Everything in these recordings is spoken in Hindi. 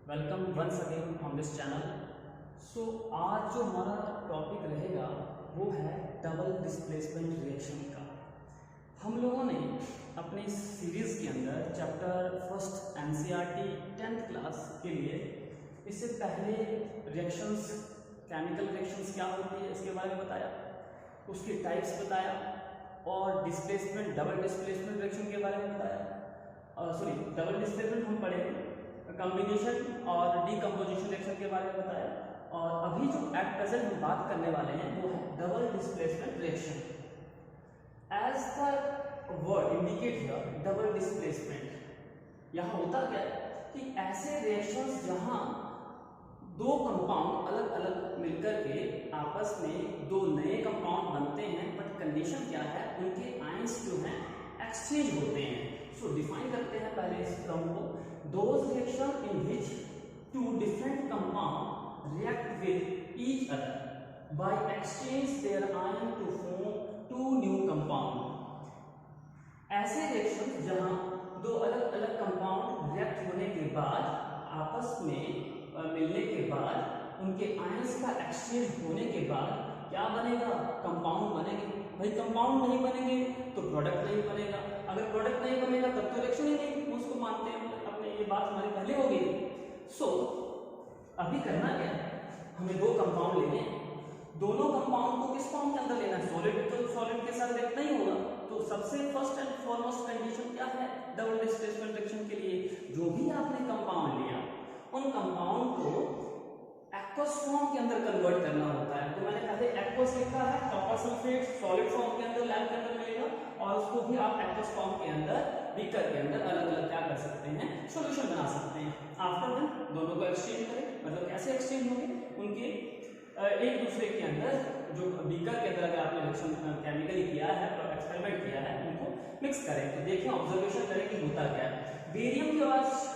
Welcome once again on this channel. So आज जो हमारा टॉपिक रहेगा वो है डबल डिस्प्लेसमेंट रिएक्शन का। हम लोगों ने अपनी सीरीज़ के अंदर chapter first NCERT 10th class के लिए इससे पहले रिएक्शंस, केमिकल रिएक्शंस क्या होती है इसके बारे में बताया, उसके टाइप्स बताया और डिस्प्लेसमेंट, डबल डिस्प्लेसमेंट रिएक्शन के बारे में बताया। डबल डिस्प्लेसमेंट हम पढ़ेंगे, कॉम्बिनेशन और डीकम्पोजिशन रिएक्शन के बारे में बताया। और अभी जो एट प्रेजेंट हम बात करने वाले हैं वो है double displacement reaction. As the word indicate here, double displacement, यहाँ होता क्या है कि ऐसे रिएक्शंस जहाँ दो कंपाउंड अलग अलग मिलकर के आपस में दो नए कंपाउंड बनते हैं, बट कंडीशन क्या है, उनके आयंस जो हैं एक्सचेंज होते हैं। सो डिफाइन करते हैं पहले इस टर्म को, those reaction in which two different compound react with each other by exchange their ion to form two new compound। ऐसे रिएक्शन जहां दो अलग अलग कंपाउंड रिएक्ट होने के बाद, आपस में मिलने के बाद, उनके आयंस का एक्सचेंज होने के बाद क्या बनेगा, कंपाउंड बनेंगे। भाई कंपाउंड नहीं बनेंगे तो प्रोडक्ट नहीं बनेगा, अगर प्रोडक्ट नहीं बनेगा तब तो रिएक्शन ही नहीं, उसको मानते हैं अपने, ये बात हमारी पहले हो गई। सो अभी करना क्या है, हमें दो कंपाउंड लेने हैं, दोनों कंपाउंड को किस फॉर्म के अंदर लेना है, सॉलिड, तो सॉलिड के साथ रिएक्ट नहीं होगा। तो सबसे फर्स्ट एंड फॉरमोस्ट कंडीशन क्या है डबल डिस्प्लेसमेंट रिएक्शन के लिए, जो भी आपने कंपाउंड लिया उन कंपाउंड को एक्वस फॉर्म के अंदर कन्वर्ट करना होता है। तो मैंने पहले एक्वस लिखा है, कॉपर सल्फेट सॉलिड फॉर्म के अंदर लैब के अंदर मिलेगा, और उसको भी आप एक्वस फॉर्म के अंदर, बीकर के अंदर अलग अलग क्या कर सकते हैं, सॉल्यूशन बना सकते हैं। आफ्टर देन दोनों को एक्सचेंज करें, मतलब कैसे एक्सचेंज होंगे, उनके एक दूसरे के अंदर जो बीकर के अंदर अगर आपने रिएक्शन केमिकली किया है, एक्सपेरिमेंट किया है, उनको मिक्स करें। तो देखिए, ऑब्जर्वेशन करें कि होता क्या है। बेरियम के पास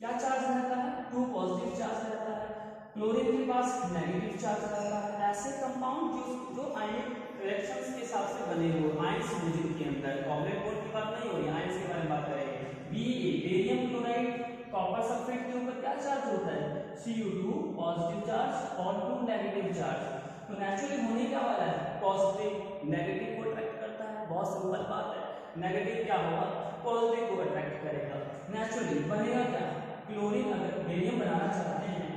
क्या चार्ज रहता है, 2 पॉजिटिव चार्ज रहता है, क्लोरीन के पास नेगेटिव चार्ज रहता है। ऐसे कंपाउंड जो आयनिक रिएक्शंस के हिसाब से बने हुए, आयंस के अंदर, कॉवलेंट बॉन्ड की बात नहीं हो रही, आयंस के बारे में बात करेंगे। बेरियम क्लोराइड कॉपर सल्फेट के ऊपर क्या चार्ज होता है, Cu2 पॉजिटिव चार्ज और 2 नेगेटिव चार्ज। तो नेचुरली होने क्या वाला है, पॉजिटिव नेगेटिव को अट्रैक्ट करता है, बहुत सिंपल बात है। नेगेटिव क्या होगा, पॉजिटिव को अट्रैक्ट करेगा। नेचुरली बनेगा क्या, क्लोरीन, अगर बेरियम बनाना चाहते हैं,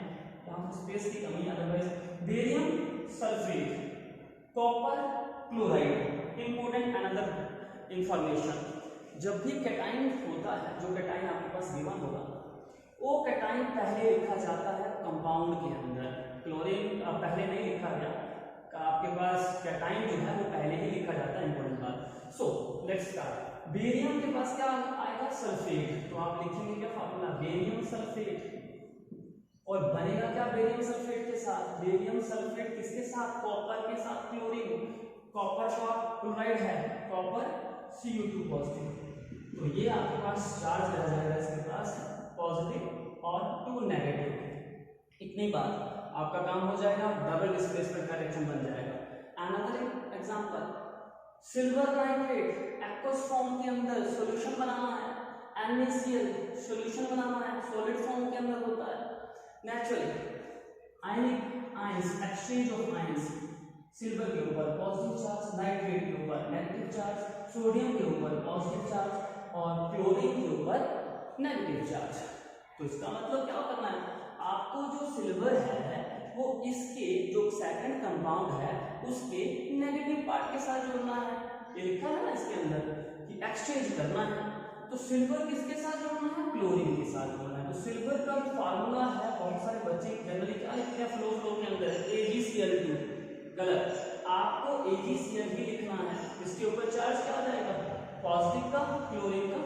यहाँ स्पेस की कमी, otherwise barium sulphate copper chloride. Important another information, जब भी कैटाइन होता है, जो कैटाइन आपके पास गिवन होगा, वो कैटाइन पहले लिखा जाता है कंपाउंड के अंदर। क्लोरीन पहले नहीं लिखा गया, आपके पास कैटाइन जो है वो पहले ही लिखा जाता है, इंपॉर्टेंट बात। So let's start. बेरियम के पास क्या आएगा, सल्फेट, तो आप लिखेंगे क्या फार्मूला, बेरियम सल्फेट। और बनेगा क्या बेरियम सल्फेट के साथ, बेरियम सल्फेट किसके साथ, कॉपर के साथ क्लोरीन, कॉपर का क्लोराइड है, कॉपर Cu2 पॉजिटिव। तो ये आपके पास चार्ज रह जाएगा, इसके पास पॉजिटिव और 2 नेगेटिव। इतनी बात आपका काम हो जाएगा, डबल डिस्प्लेसमेंट का रिएक्शन बन जाएगा। Another example, silver nitrate aqueous form के अंदर सॉल्यूशन बनाना है, NaCl सॉल्यूशन बनाना है, सॉलिड फॉर्म के अंदर होता है। Naturally ionic ions, exchange of ions, silver के ऊपर पॉजिटिव चार्ज, नाइट्रेट के ऊपर नेगेटिव चार्ज, सोडियम के ऊपर पॉजिटिव चार्ज और क्लोरीन के ऊपर नेगेटिव चार्ज। तो इसका मतलब क्या करना है, आपको जो सिल्वर है वो इसके जो सेकंड कंपाउंड है उसके नेगेटिव पार्ट के साथ जोड़ना है। ये लिखा है ना इसके अंदर कि एक्सचेंज करना है, तो सिल्वर किसके साथ जोड़ना है, क्लोरीन के साथ जोड़ना है। तो सिल्वर का फार्मूला है, बहुत सारे बच्चे जनरली क्या लिखते हैं फ्लो के अंदर, AgCl2, गलत, आपको AgCl ही लिखना है। इसके ऊपर चार्ज क्या आ जाएगा, पॉजिटिव का, क्लोरीन का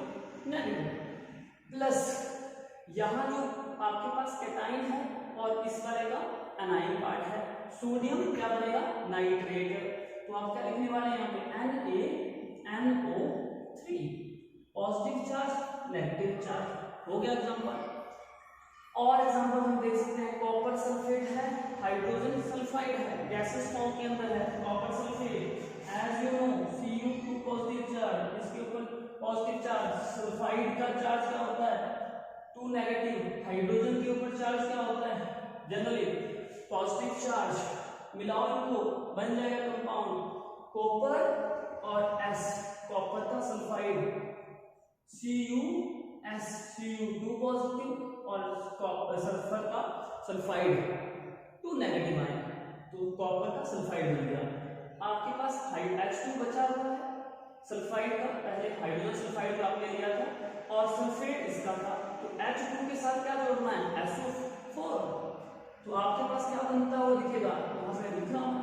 नेगेटिव, प्लस यहाँ जो आपके पास कैटाइन है और इस वाले का एनाइन पार्ट है, सोडियम क्या बनेगा, नाइट्रेट। तो आप क्या लिखने वाले हैं यहाँ पे, NaNO3, positive charge negative charge. हो गया एग्जांपल। और एग्जांपल हम देख सकते हैं, कॉपर सल्फेट है, हाइड्रोजन सल्फाइड है, गैसेस फॉर्म के अंदर है, copper sulphate, as you know Cu2 positive charge, इसके ऊपर पॉजिटिव चार्ज, सल्फाइड का चार्ज क्या होता है, टू नेगेटिव, हाइड्रोजन के ऊपर चार्ज क्या होता है जनरली पॉजिटिव चार्ज, मिलाओ इनको बन जाएगा कंपाउंड कॉपर और एस, कॉपर का सल्फाइड CuS, Cu2 पॉजिटिव और सल्फर का सल्फाइड टू नेगेटिव आए, तो कॉपर का सल्फाइड मिल गया। आपके पास H2 बचा हुआ है सल्फाइड का, पहले हाइड्रोजन सल्फाइड को आपने लिया था और सल्फेट इसका था, तो H2 के साथ क्या जोड़ना है SO4, तो आपके पास क्या बनता है वो दिखेगा, वहां से लिख रहा हूं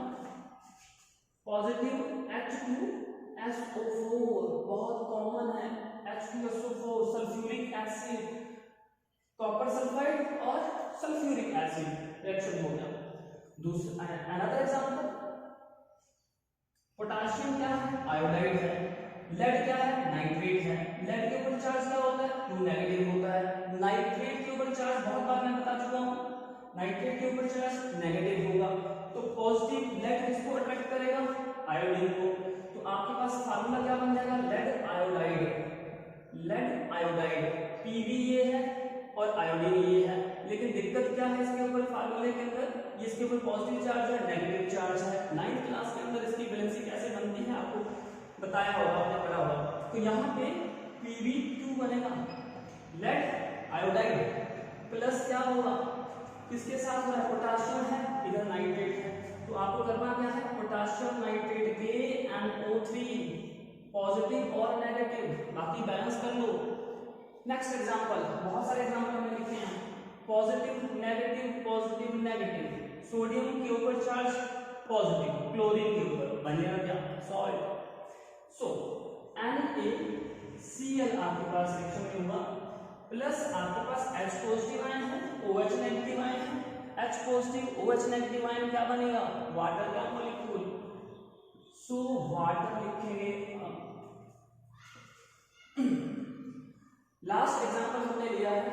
पॉजिटिव H2SO4, बहुत कॉमन है H2SO4, sulphuric acid, copper sulphide और सल्फ्यूरिक एसिड रिएक्शन हो गया। दूसरा अनदर एग्जांपल, पोटेशियम क्या है आयोडाइड है, लेड क्या है नाइट्रेट है, लेड के ऊपर चार्ज क्या होता है टू नेगेटिव होता है, नाइट्रेट के ऊपर चार्ज बहुत बार मैं बता चुका हूं, नाइट्रेट के ऊपर चार्ज नेगेटिव होगा, तो पॉजिटिव लेड किसको अट्रैक्ट करेगा आयोडीन को, तो आपके पास फार्मूला क्या बन जाएगा लेड आयोडाइड Pb ये है और आयोडीन ये है, लेकिन दिक्कत क्या है इसके ऊपर फार्मूले के अंदर, ये इसके ऊपर पॉजिटिव चार्ज है नेगेटिव चार्ज है, 9th क्लास के अंदर इसकी वैलेंसी कैसे बनती है आपको बताया होगा, आपने पढ़ा होगा, तो यहाँ पे Pb2 बनेगा लेड आयोडाइड प्लस क्या होगा किसके साथ हो रहा है पोटेशियम है इधर नाइट्रेट है, तो आपको करना क्या है पोटेशियम नाइट्रेट KNO3 पॉजिटिव और नेगेटिव, बाकी बैलेंस कर लो। नेक्स्ट एग्जांपल, बहुत सारे एग्जांपल हमने लिखे हैं, पॉजिटिव नेगेटिव, सोडियम के ऊपर चार्ज पॉजिटिव, क्लोरीन के ऊपर बनेगा क्या सॉल्ट, सो NaCl आपके पास रिएक्शन में होगा, प्लस आपके पास H पॉजिटिव आयन है OH नेगेटिव आयन है, H positive OH negative ion क्या बनेगा वाटर का मॉलिक्यूल, सो वाटर लिखेंगे। लास्ट एग्जांपल हमने लिया है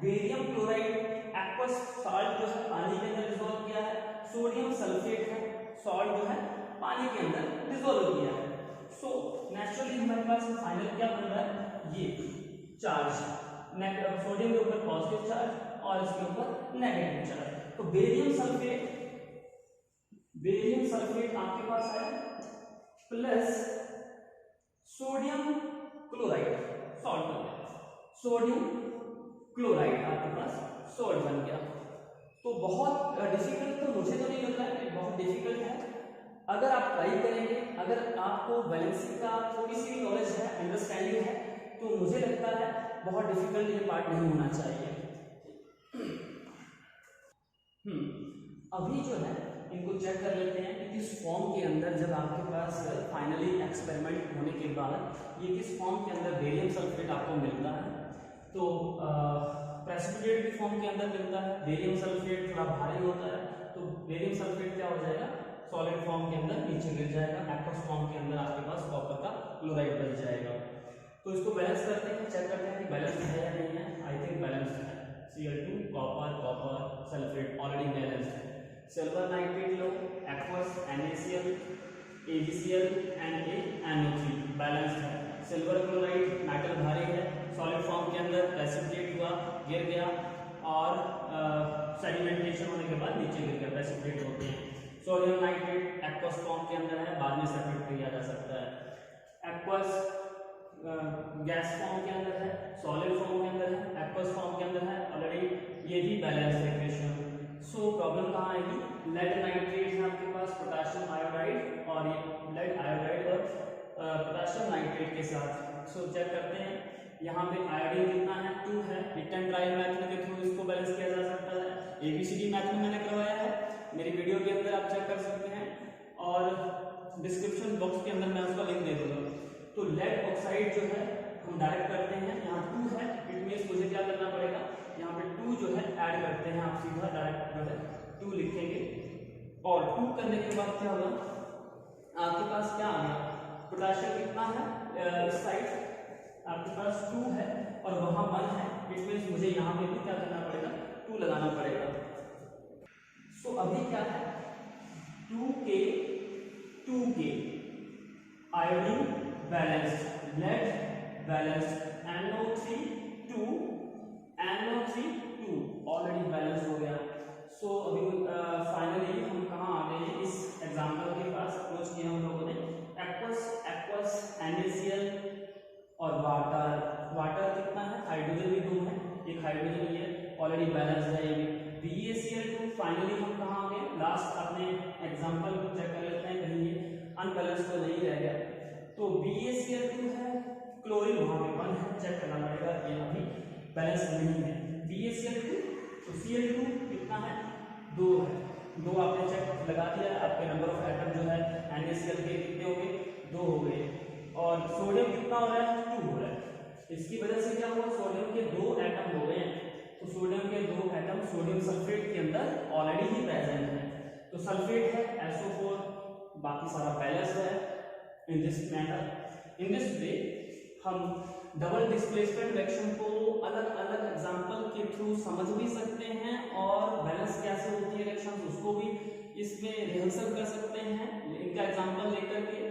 बेरियम क्लोराइड एक्वस सॉल्ट जो है पानी के अंदर डिसॉल्व किया है, सोडियम सल्फेट है सॉल्ट जो है पानी के अंदर डिसॉल्व किया है, सो नेचुरली हमारे पास फाइनल क्या बन रहा है ये चार्ज, सोडियम के ऊपर पॉजिटिव चार्ज और इसके ऊपर नेगेटिव चार्ज, तो बेरियम सल्फेट आपके पास है प्लस सोडियम क्लोराइड सॉल्ट बन गया, सोडियम क्लोराइड आपके पास सॉल्ट बन गया, तो बहुत डिफिकल्ट तो मुझे तो नहीं लग रहा है बहुत डिफिकल्ट है, अगर आप ट्राई करेंगे, अगर आपको वैलेंसी का थोड़ी सी नॉलेज है अंडरस्टैंडिंग है, तो मुझे लगता है बहुत डिफिकल्ट ये पार्ट नहीं होना चाहिए। अभी जो है इनको चेक कर लेते हैं कि किस फॉर्म के अंदर जब आपके पास फाइनली एक्सपेरिमेंट होने के बाद ये किस फॉर्म के अंदर बेरियम सल्फेट आपको मिलता है, तो प्रेसिपिटेट की फॉर्म के अंदर मिलता है, बेरियम सल्फेट थोड़ा भारी होता है, तो बेरियम सल्फेट क्या हो जाएगा सॉलिड फॉर्म के अंदर नीचे गिर जाएगा, एक्वस फॉर्म के अंदर आपके पास कॉपर का क्लोराइड बच जाएगा, तो इसको बैलेंस करते हैं, चेक करते हैं कि बैलेंस है या नहीं है, आई थिंक बैलेंस है, Cl2 copper sulphate already balance है, सिल्वर नाइट्रेट लो aqueous NaCl AgCl NaNO3 balance है, सिल्वर क्लोराइड मेटल भारी है सॉलिड फॉर्म के अंदर प्रेसिपिटेट हुआ गिर गया और सेडिमेंटेशन होने के बाद नीचे गिर गया प्रेसिपिटेट होते हैं, सोडियम नाइट्रेट एक्वस फॉर्म के अंदर है बाद में सेपरेट किया जा सकता है, एक्वस गैस फॉर्म के अंदर है सॉलिड फॉर्म के अंदर है एक्वस फॉर्म के अंदर है ऑलरेडी, ये भी बैलेंस है इक्वेशन, सो प्रॉब्लम कहाँ आएगी लेड नाइट्रेट है आपके पास पोटेशियम आयोडाइड और ये लेड आयोडाइड और पोटेशियम नाइट्रेट के साथ, सो चेक करते हैं यहाँ पे आयोडीन कितना है 2 है, रिटर्न ट्रायल मेथड के थ्रू इसको बैलेंस किया जा सकता है, ABCD मेथड मैंने करवाया है मेरी वीडियो के अंदर आप चेक कर सकते हैं और डिस्क्रिप्शन बॉक्स के अंदर मैं उसका लिंक दे दूंगा, तो लेड ऑक्साइड जो है हम डायरेक्ट करते हैं, यहाँ 2 है इट मींस मुझे क्या करना पड़ेगा यहाँ पे 2 जो है ऐड करते हैं, आप सीधा डायरेक्ट जो है 2 लिखेंगे और 2 करने के बाद क्या होगा आपके पास क्या आ गया पोटेशियम कितना है इस साइड आपके पास 2 है और वहां 1 है, इट मींस मुझे यहाँ पे भी क्या करना पड़ेगा 2 लगाना पड़ेगा, सो अभी क्या है 2K iodine balanced, lead balanced, NO3 2 NO NH3 2 already balance हो गया। सो अभी फाइनली हम कहाँ आ गए हैं, इस एग्जांपल के पास अप्रोच किया हम लोगों ने एक्वस NaCl और वाटर कितना है, हाइड्रोजन भी 2 है, एक हाइड्रोजन ये ऑलरेडी बैलेंस है ये भी। BaCl2 फाइनली हम कहाँ आ गए, लास्ट अपने एग्जांपल को चेक कर लेते हैं कहीं ये अनबैलेंस तो नहीं रह गया। तो BaCl2 है, क्लोरीन वहां पे 1 है, चेक करना पड़ेगा, ये अभी बैलेंस नहीं है। BaCl2 तो Cl2 कितना है, 2 है, 2 आपने चेक लगा दिया, आपके नंबर ऑफ एटम जो है NaCl के कितने हो गए, 2 हो गए। और सोडियम कितना हो रहा है, 2 हो रहा है। इसकी वजह से क्या हुआ, सोडियम के 2 एटम हो गए हैं, तो सोडियम के 2 एटम सोडियम सल्फेट के अंदर ऑलरेडी ही प्रेजेंट है, तो सल्फेट है SO4, बाकी सारा बैलेंस है। In this matter, in this way हम डबल डिस्प्लेसमेंट रिएक्शन को अलग अलग एग्जांपल के थ्रू समझ भी सकते हैं और बैलेंस कैसे होती है रिएक्शन उसको भी इसमें रिहर्सल कर सकते हैं। इनका एग्जांपल लेकर के